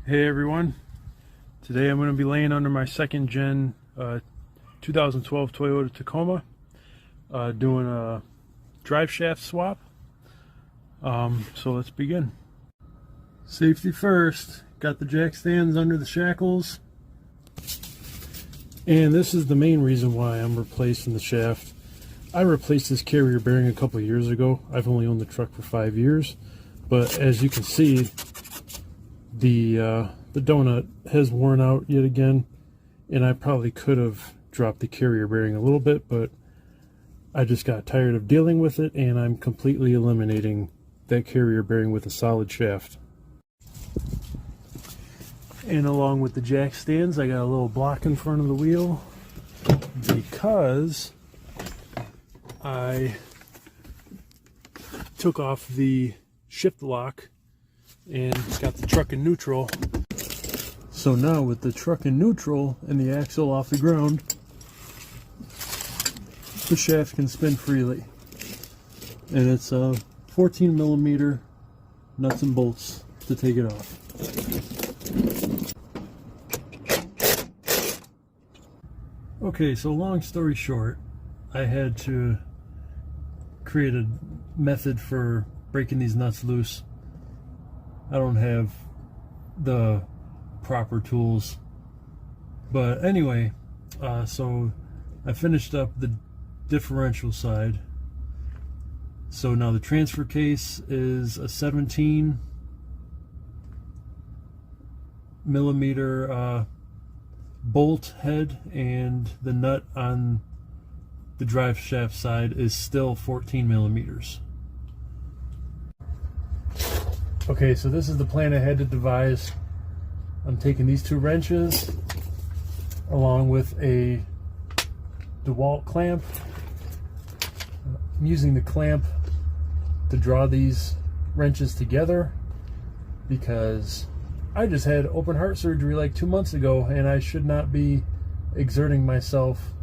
Hey everyone, today I'm going to be laying under my second gen 2012 Toyota Tacoma, doing a drive shaft swap. So let's begin. Safety first, got the jack stands under the shackles, and this is the main reason why I'm replacing the shaft. I replaced this carrier bearing a couple of years ago. I've only owned the truck for 5 years, but as you can see, the donut has worn out yet again, and I probably could have dropped the carrier bearing a little bit, but I just got tired of dealing with it, and I'm completely eliminating that carrier bearing with a solid shaft. And along with the jack stands, I got a little block in front of the wheel because I took off the shift lock and got the truck in neutral. So now with the truck in neutral and the axle off the ground, the shaft can spin freely. And it's a 14 millimeter nuts and bolts to take it off. Okay, so long story short, I had to create a method for breaking these nuts loose. I don't have the proper tools, but anyway, so I finished up the differential side. So now the transfer case is a 17 millimeter bolt head, and the nut on the drive shaft side is still 14 millimeters. Okay, so this is the plan I had to devise. I'm taking these two wrenches along with a DeWalt clamp. I'm using the clamp to draw these wrenches together because I just had open heart surgery like 2 months ago, and I should not be exerting myself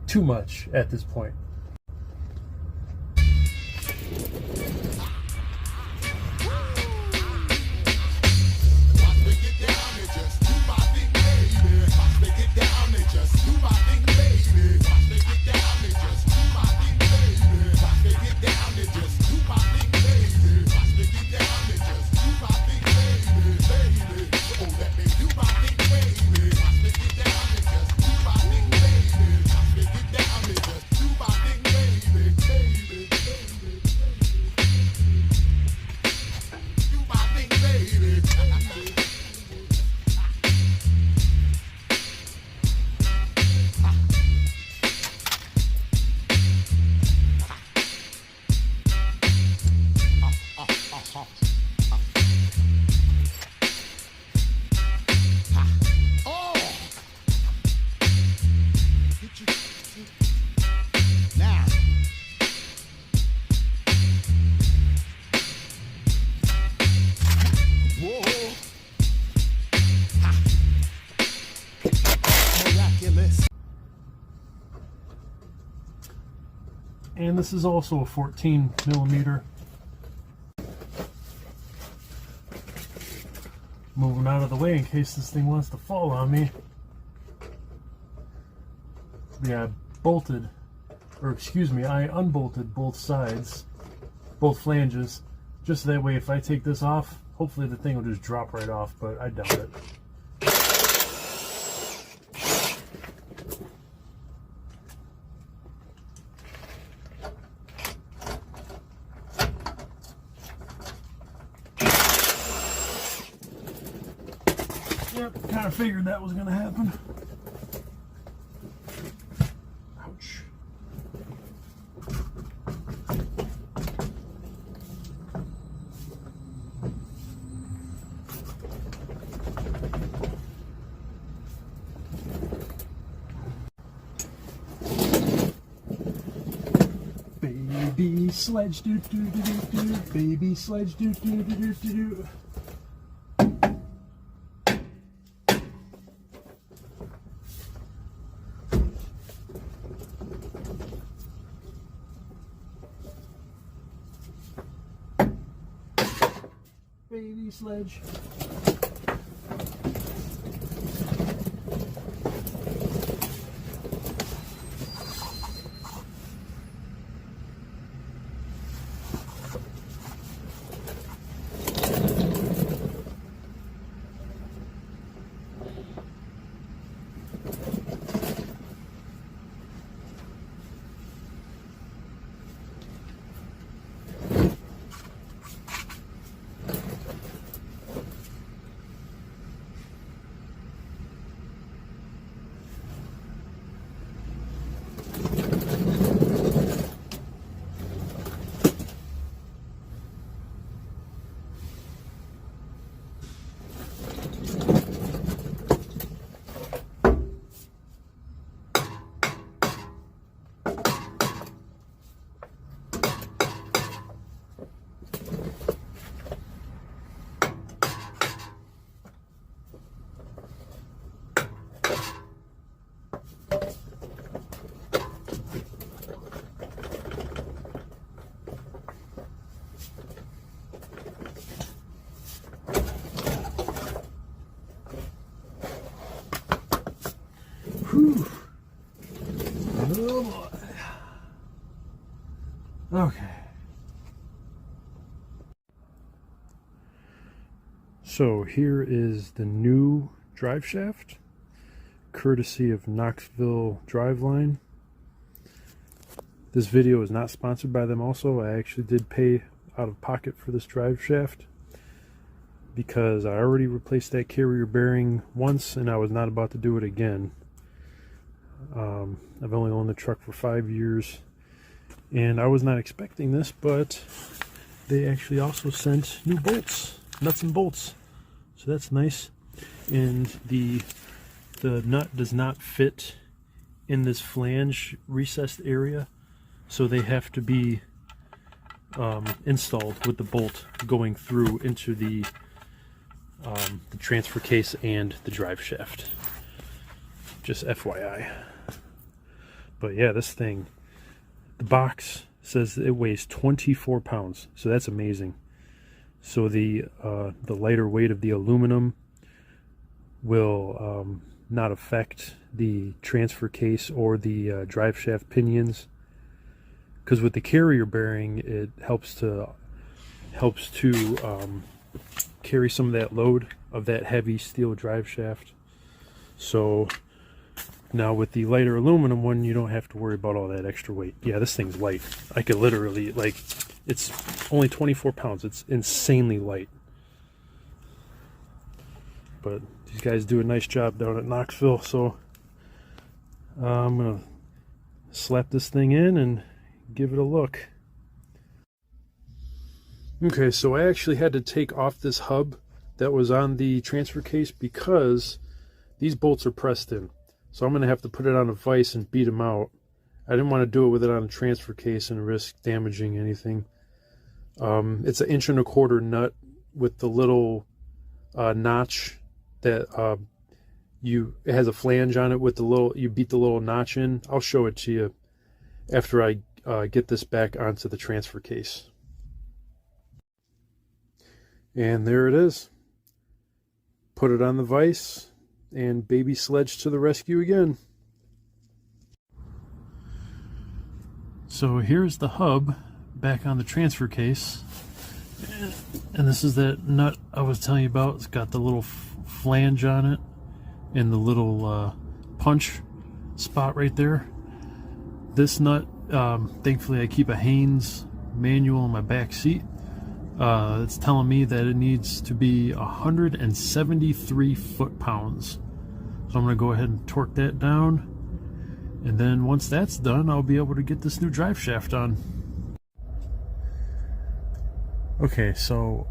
too much at this point. And this is also a 14 millimeter. Move them out of the way in case this thing wants to fall on me. Yeah, I unbolted both sides, both flanges, just that way if I take this off, hopefully the thing will just drop right off, but I doubt it. Yep, kind of figured that was going to happen. Ouch. Baby sledge, do do do do do. Baby sledge, do do do do do do. Baby sledge. Whew. Oh boy. Okay. So here is the new Driveshaft, courtesy of Knoxville Driveline. This video is not sponsored by them also. I actually did pay out of pocket for this Driveshaft because I already replaced that carrier bearing once and I was not about to do it again. I've only owned the truck for 5 years and I was not expecting this, but they actually also sent new bolts, nuts and bolts, so that's nice. And the nut does not fit in this flange recessed area, so they have to be installed with the bolt going through into the transfer case and the drive shaft. Just FYI. But yeah, this thing, the box says it weighs 24 pounds, so that's amazing. So the lighter weight of the aluminum will not affect the transfer case or the drive shaft pinions, because with the carrier bearing it helps to carry some of that load of that heavy steel drive shaft. So now with the lighter aluminum one, you don't have to worry about all that extra weight. Yeah, this thing's light. I could literally, like, it's only 24 pounds. It's insanely light. But these guys do a nice job down at Knoxville, so I'm gonna slap this thing in and give it a look. Okay, so I actually had to take off this hub that was on the transfer case because these bolts are pressed in. So I'm going to have to put it on a vise and beat them out. I didn't want to do it with it on a transfer case and risk damaging anything. It's an 1.25 inch nut with the little notch that it has a flange on it with the little, you beat the little notch in. I'll show it to you after I get this back onto the transfer case. And there it is. Put it on the vise and baby sledge to the rescue again. So here's the hub back on the transfer case, and this is that nut I was telling you about. It's got the little flange on it and the little punch spot right there. This nut, thankfully I keep a Haynes manual in my back seat. It's telling me that it needs to be 173 foot-pounds. So I'm going to go ahead and torque that down. And then once that's done, I'll be able to get this new drive shaft on. Okay, so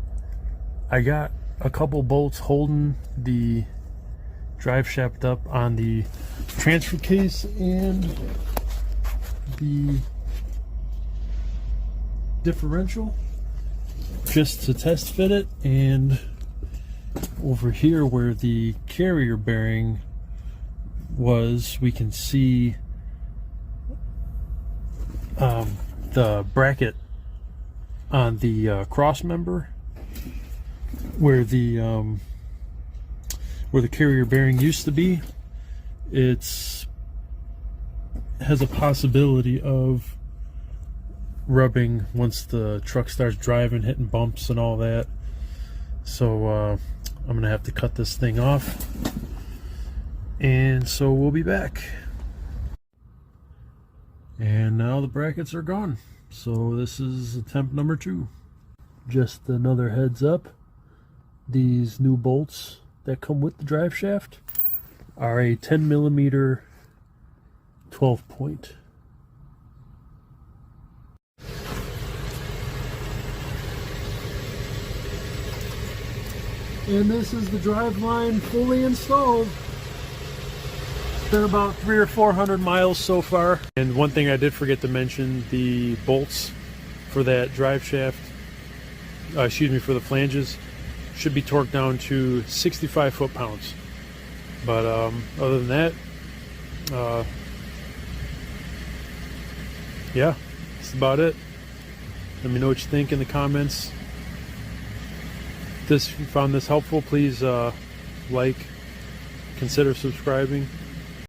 I got a couple bolts holding the drive shaft up on the transfer case and the differential, just to test fit it. And over here where the carrier bearing was, we can see the bracket on the cross member where the where the carrier bearing used to be, it's has a possibility of rubbing once the truck starts driving, hitting bumps and all that. So I'm gonna have to cut this thing off, and so we'll be back. And now the brackets are gone, so this is attempt number 2. Just another heads up, these new bolts that come with the drive shaft are a 10mm 12 point. And this is the drive line fully installed. It's been about 300 or 400 miles so far. And one thing I did forget to mention, the bolts for that drive shaft, for the flanges, should be torqued down to 65 foot-pounds. But other than that, yeah, that's about it. Let me know what you think in the comments. If you found this helpful, please like, consider subscribing.